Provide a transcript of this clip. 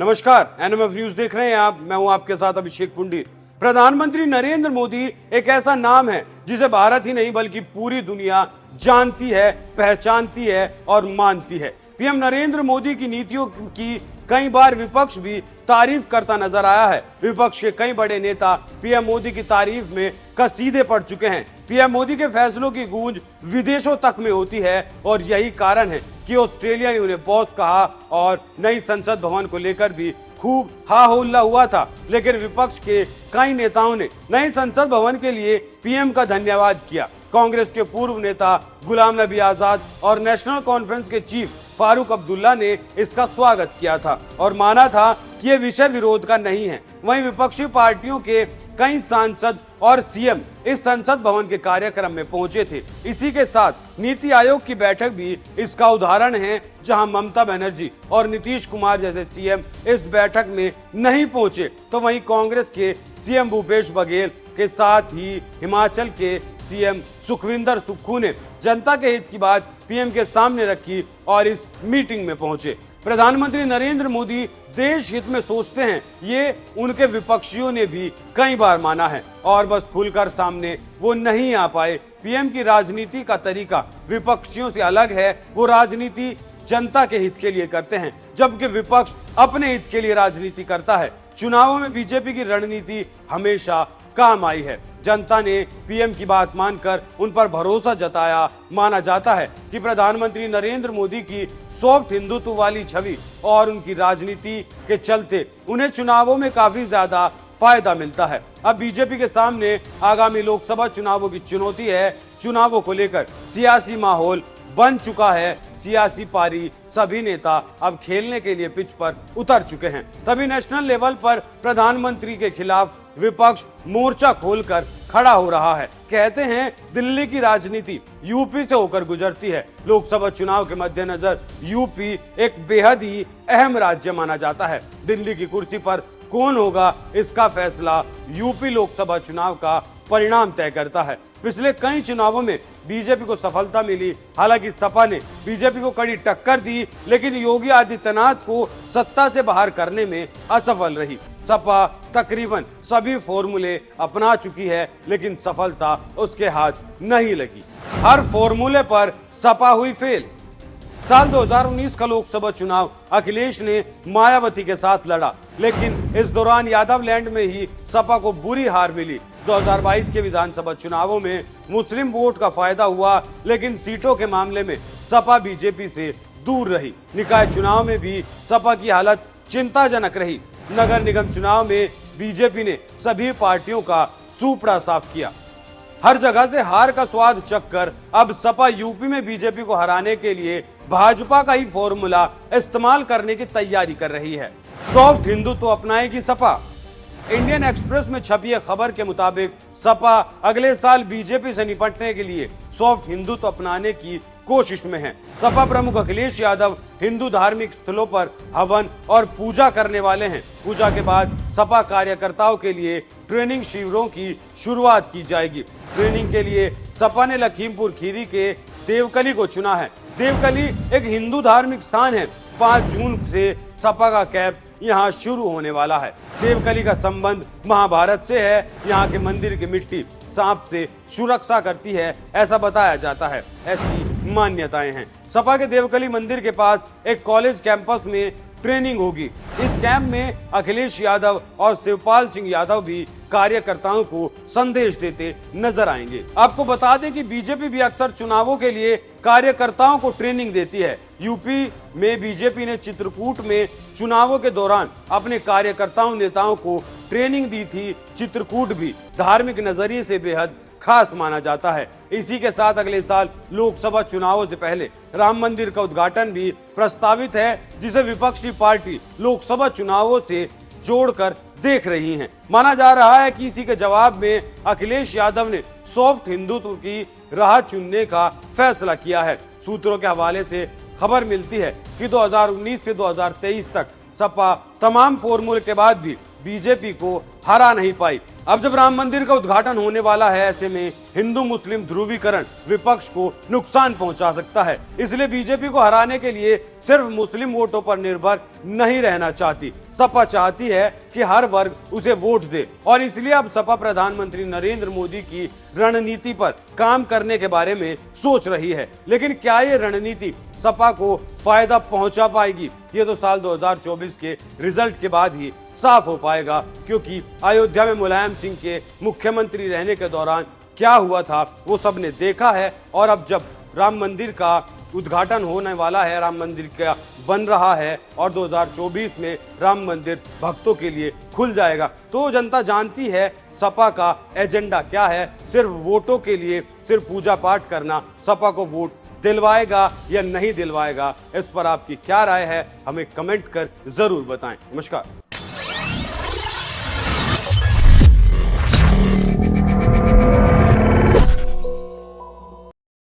नमस्कार, NMF news देख रहे हैं आप। मैं हूं आपके साथ अभिषेक पुंडी। प्रधानमंत्री नरेंद्र मोदी एक ऐसा नाम है जिसे भारत ही नहीं बल्कि पूरी दुनिया जानती है, पहचानती है और मानती है। पीएम नरेंद्र मोदी की नीतियों की कई बार विपक्ष भी तारीफ करता नजर आया है। विपक्ष के कई बड़े नेता पीएम मोदी की तारीफ में कसीदे पड़ चुके हैं। पीएम मोदी के फैसलों की गूंज विदेशों तक में होती है और यही कारण है कि ऑस्ट्रेलिया ने उन्हें बॉस कहा और नई संसद भवन को लेकर भी खूब हा हुल्ला हुआ था। लेकिन विपक्ष के कई नेताओं ने नई संसद भवन के लिए पीएम का धन्यवाद किया। कांग्रेस के पूर्व नेता गुलाम नबी आजाद और नेशनल कॉन्फ्रेंस के चीफ फारूक अब्दुल्ला ने इसका स्वागत किया था और माना था कि यह विषय विरोध का नहीं है। वहीं विपक्षी पार्टियों के कई सांसद और सीएम इस संसद भवन के कार्यक्रम में पहुंचे थे। इसी के साथ नीति आयोग की बैठक भी इसका उदाहरण है, जहां ममता बनर्जी और नीतीश कुमार जैसे सीएम इस बैठक में नहीं पहुंचे, तो वहीं कांग्रेस के सीएम भूपेश बघेल के साथ ही हिमाचल के सीएम सुखविंदर सुक्खू ने जनता के हित की बात पीएम के सामने रखी और इस मीटिंग में पहुंचे। प्रधानमंत्री नरेंद्र मोदी देश हित में सोचते हैं, ये उनके विपक्षियों ने भी कई बार माना है और बस खुलकर सामने वो नहीं आ पाए। पीएम की राजनीति का तरीका विपक्षियों से अलग है। वो राजनीति जनता के हित के लिए करते हैं, जबकि विपक्ष अपने हित के लिए राजनीति करता है। चुनावों में बीजेपी की रणनीति हमेशा काम आई है। जनता ने पीएम की बात मानकर उन पर भरोसा जताया। माना जाता है कि प्रधानमंत्री नरेंद्र मोदी की सॉफ्ट हिंदुत्व वाली छवि और उनकी राजनीति के चलते उन्हें चुनावों में काफी ज्यादा फायदा मिलता है। अब बीजेपी के सामने आगामी लोकसभा चुनावों की चुनौती है। चुनावों को लेकर सियासी माहौल बन चुका है। सियासी पारी सभी नेता अब खेलने के लिए पिच पर उतर चुके हैं। तभी नेशनल लेवल पर प्रधानमंत्री के खिलाफ विपक्ष मोर्चा खोलकर खड़ा हो रहा है। कहते हैं दिल्ली की राजनीति यूपी से होकर गुजरती है। लोकसभा चुनाव के मद्देनजर यूपी एक बेहद ही अहम राज्य माना जाता है। दिल्ली की कुर्सी पर कौन होगा, इसका फैसला यूपी लोकसभा चुनाव का परिणाम तय करता है। पिछले कई चुनावों में बीजेपी को सफलता मिली। हालांकि सपा ने बीजेपी को कड़ी टक्कर दी, लेकिन योगी आदित्यनाथ को सत्ता से बाहर करने में असफल रही। सपा तकरीबन सभी फॉर्मूले अपना चुकी है, लेकिन सफलता उसके हाथ नहीं लगी। हर फॉर्मूले पर सपा हुई फेल। साल 2019 का लोकसभा चुनाव अखिलेश ने मायावती के साथ लड़ा, लेकिन इस दौरान यादव लैंड में ही सपा को बुरी हार मिली। 2022 के विधानसभा चुनावों में मुस्लिम वोट का फायदा हुआ, लेकिन सीटों के मामले में सपा बीजेपी से दूर रही। निकाय चुनाव में भी सपा की हालत चिंताजनक रही। नगर निगम चुनाव में बीजेपी ने सभी पार्टियों का सूपड़ा साफ किया। हर जगह से हार का स्वाद चखकर अब सपा यूपी में बीजेपी को हराने के लिए भाजपा का ही फॉर्मूला इस्तेमाल करने की तैयारी कर रही है। सॉफ्ट हिंदुत्व अपनाएगी सपा। इंडियन एक्सप्रेस में छपी खबर के मुताबिक सपा अगले साल बीजेपी से निपटने के लिए सॉफ्ट हिंदुत्व अपनाने की कोशिश में है। सपा प्रमुख अखिलेश यादव हिंदू धार्मिक स्थलों पर हवन और पूजा करने वाले हैं। पूजा के बाद सपा कार्यकर्ताओं के लिए ट्रेनिंग शिविरों की शुरुआत की जाएगी। ट्रेनिंग के लिए सपा ने लखीमपुर खीरी के देवकली को चुना है। देवकली एक हिंदू धार्मिक स्थान है। 5 जून से सपा का कैंप यहाँ शुरू होने वाला है। देवकली का संबंध महाभारत से है। यहाँ के मंदिर की मिट्टी सांप से सुरक्षा करती है, ऐसा बताया जाता है। ऐसी मान्यताएं हैं। सपा के देवकली मंदिर के पास एक कॉलेज कैंपस में ट्रेनिंग होगी। इस कैंप में अखिलेश यादव और शिवपाल सिंह यादव भी कार्यकर्ताओं को संदेश देते नजर आएंगे। आपको बता दें कि बीजेपी भी अक्सर चुनावों के लिए कार्यकर्ताओं को ट्रेनिंग देती है। यूपी में बीजेपी ने चित्रकूट में चुनावों के दौरान अपने कार्यकर्ताओं नेताओं को ट्रेनिंग दी थी। चित्रकूट भी धार्मिक नजरिए से बेहद खास माना जाता है। इसी के साथ अगले साल लोकसभा चुनावों से पहले राम मंदिर का उद्घाटन भी प्रस्तावित है, जिसे विपक्षी पार्टी लोकसभा चुनावों से जोड़कर देख रही हैं। माना जा रहा है कि इसी के जवाब में अखिलेश यादव ने सॉफ्ट हिंदुत्व की राह चुनने का फैसला किया है। सूत्रों के हवाले से खबर मिलती है कि 2019 से 2023 तक सपा तमाम फॉर्मूले के बाद भी बीजेपी को हरा नहीं पाई। अब जब राम मंदिर का उद्घाटन होने वाला है, ऐसे में हिंदू मुस्लिम ध्रुवीकरण विपक्ष को नुकसान पहुंचा सकता है। इसलिए बीजेपी को हराने के लिए सिर्फ मुस्लिम वोटों पर निर्भर नहीं रहना चाहती। सपा चाहती है कि हर वर्ग उसे वोट दे और इसलिए अब सपा प्रधानमंत्री नरेंद्र मोदी की रणनीति पर काम करने के बारे में सोच रही है। लेकिन क्या ये रणनीति सपा को फायदा पहुंचा पाएगी? ये तो साल 2024 के रिजल्ट के बाद ही साफ हो पाएगा, क्योंकि अयोध्या में मुलायम सिंह के मुख्यमंत्री रहने के दौरान क्या हुआ था वो सबने देखा है। और अब जब राम मंदिर का उद्घाटन होने वाला है, राम मंदिर का बन रहा है और 2024 में राम मंदिर भक्तों के लिए खुल जाएगा, तो जनता जानती है सपा का एजेंडा क्या है। सिर्फ वोटों के लिए सिर्फ पूजा पाठ करना सपा को वोट दिलवाएगा या नहीं दिलवाएगा, इस पर आपकी क्या राय है हमें कमेंट कर जरूर बताएं। नमस्कार।